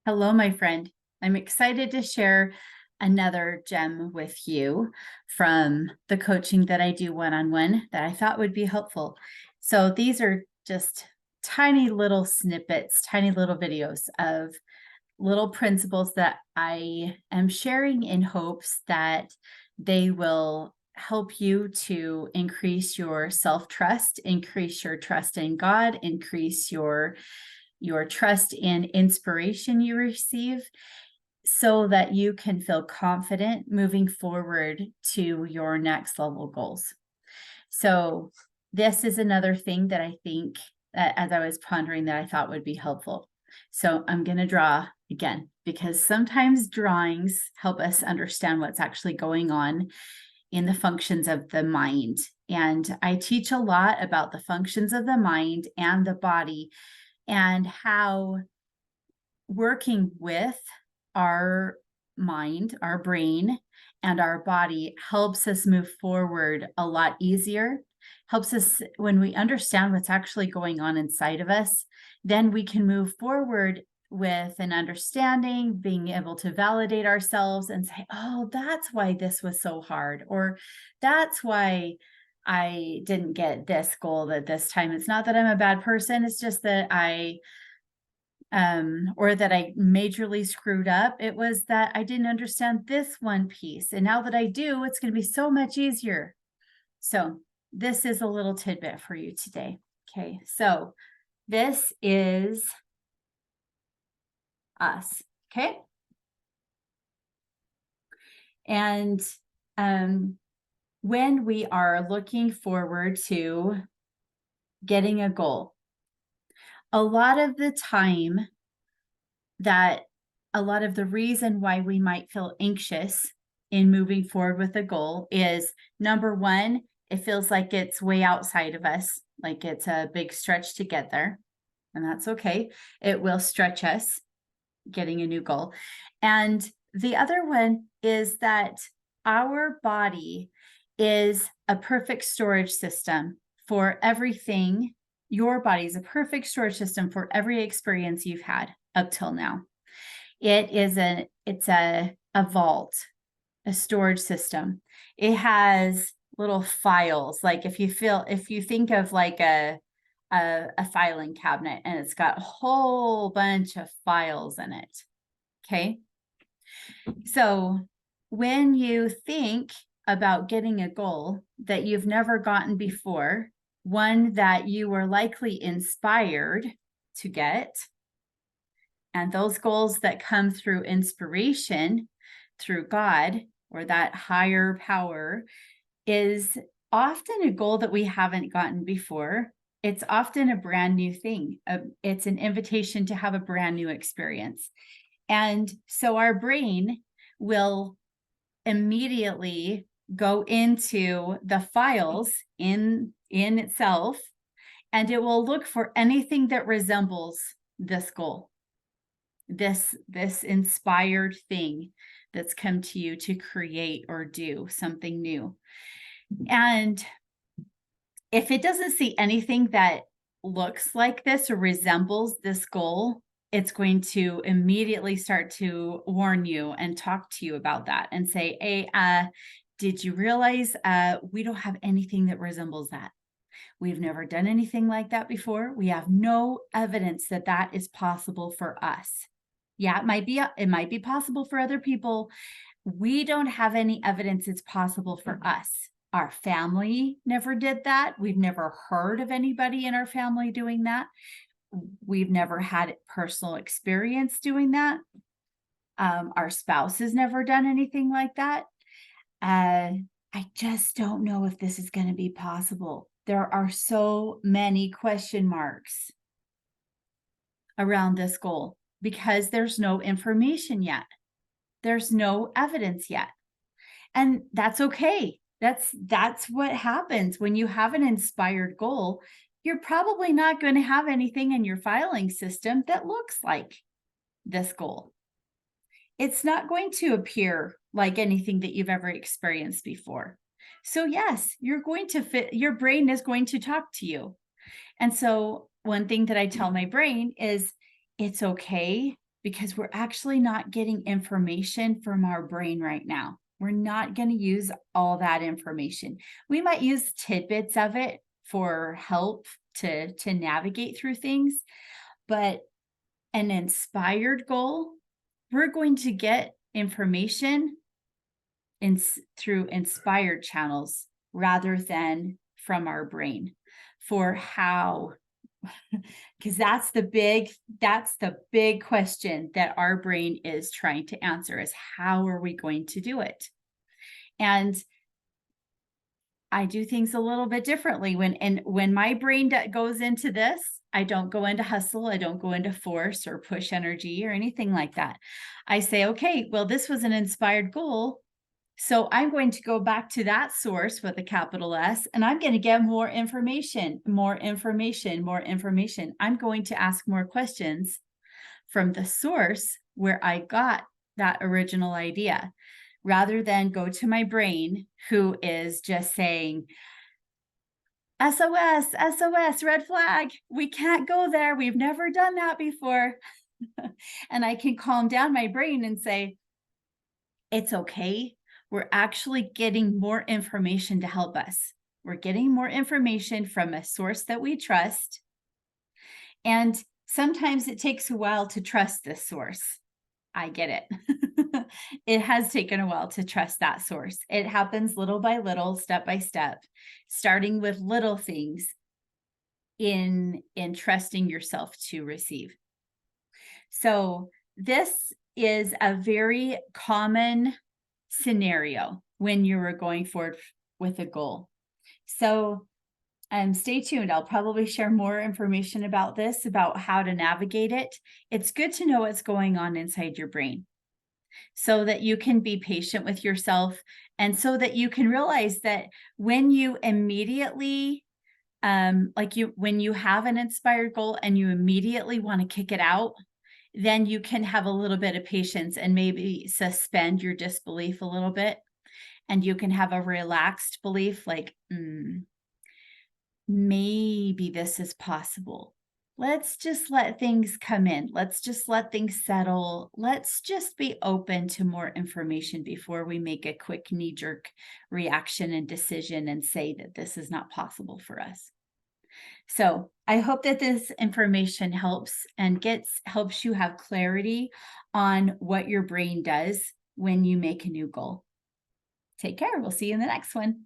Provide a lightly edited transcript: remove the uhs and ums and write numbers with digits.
Hello, my friend. I'm excited to share another gem with you from the coaching that I do one-on-one that I thought would be helpful. So these are just tiny little snippets, tiny little videos of little principles that I am sharing in hopes that they will help you to increase your self-trust, increase your trust in God, increase your trust in inspiration you receive so that you can feel confident moving forward to your next level goals. So this is another thing that I think that as I was pondering that I thought would be helpful. So I'm going to draw again because sometimes drawings help us understand what's actually going on in the functions of the mind. And I teach a lot about the functions of the mind and the body and how working with our mind, our brain, and our body helps us move forward a lot easier, helps us when we understand what's actually going on inside of us, then we can move forward with an understanding, being able to validate ourselves and say, oh, that's why this was so hard, or that's why I didn't get this goal at this time. It's not that I'm a bad person, it's just that or that I majorly screwed up. It was that I didn't understand this one piece. And now that I do, it's going to be so much easier. So this is a little tidbit for you today. Okay. So this is us. Okay. And when we are looking forward to getting a goal, a lot of the time that a lot of the reason why we might feel anxious in moving forward with a goal is number one, it feels like it's way outside of us, like it's a big stretch to get there. And that's okay. It will stretch us getting a new goal. And the other one is that our body is a perfect storage system for everything. Your body is a perfect storage system for every experience you've had up till now. It's a vault, a storage system. It has little files. Like if you think of like a filing cabinet and it's got a whole bunch of files in it. Okay. So when you think about getting a goal that you've never gotten before, one that you were likely inspired to get, and those goals that come through inspiration, through God or that higher power, is often a goal that we haven't gotten before. It's often a brand new thing. It's an invitation to have a brand new experience. And so our brain will immediately go into the files in itself, and it will look for anything that resembles this goal, this inspired thing that's come to you to create or do something new. And if it doesn't see anything that looks like this or resembles this goal, it's going to immediately start to warn you and talk to you about that and say, hey, did you realize we don't have anything that resembles that? We've never done anything like that before. We have no evidence that that is possible for us. Yeah, it might be possible for other people. We don't have any evidence it's possible for us. Our family never did that. We've never heard of anybody in our family doing that. We've never had personal experience doing that. Our spouse has never done anything like that. I just don't know if this is going to be possible. There are so many question marks around this goal because there's no information yet. There's no evidence yet. And that's okay. That's what happens when you have an inspired goal. You're probably not going to have anything in your filing system that looks like this goal. It's not going to appear like anything that you've ever experienced before. So yes, your brain is going to talk to you. And so one thing that I tell my brain is it's okay because we're actually not getting information from our brain right now. We're not going to use all that information. We might use tidbits of it for help to navigate through things, but an inspired goal, we're going to get information through inspired channels rather than from our brain for how, because that's the big question that our brain is trying to answer, is how are we going to do it? And I do things a little bit differently when my brain goes into this. I don't go into hustle, I don't go into force or push energy or anything like that. I say, okay, well, this was an inspired goal, so I'm going to go back to that source with a capital S, and I'm going to get more information, more information, more information. I'm going to ask more questions from the source where I got that original idea, rather than go to my brain, who is just saying, SOS, SOS, red flag. We can't go there. We've never done that before. And I can calm down my brain and say, it's okay. We're actually getting more information to help us. We're getting more information from a source that we trust. And sometimes it takes a while to trust this source. I get it. It has taken a while to trust that source. It happens little by little, step by step, starting with little things in trusting yourself to receive. So this is a very common scenario when you're going forward with a goal. So stay tuned. I'll probably share more information about this, about how to navigate it. It's good to know what's going on inside your brain so that you can be patient with yourself, and so that you can realize that when you immediately, when you have an inspired goal and you immediately want to kick it out, then you can have a little bit of patience and maybe suspend your disbelief a little bit. And you can have a relaxed belief like, maybe this is possible. Let's just let things come in. Let's just let things settle. Let's just be open to more information before we make a quick knee-jerk reaction and decision and say that this is not possible for us. So I hope that this information helps and helps you have clarity on what your brain does when you make a new goal. Take care. We'll see you in the next one.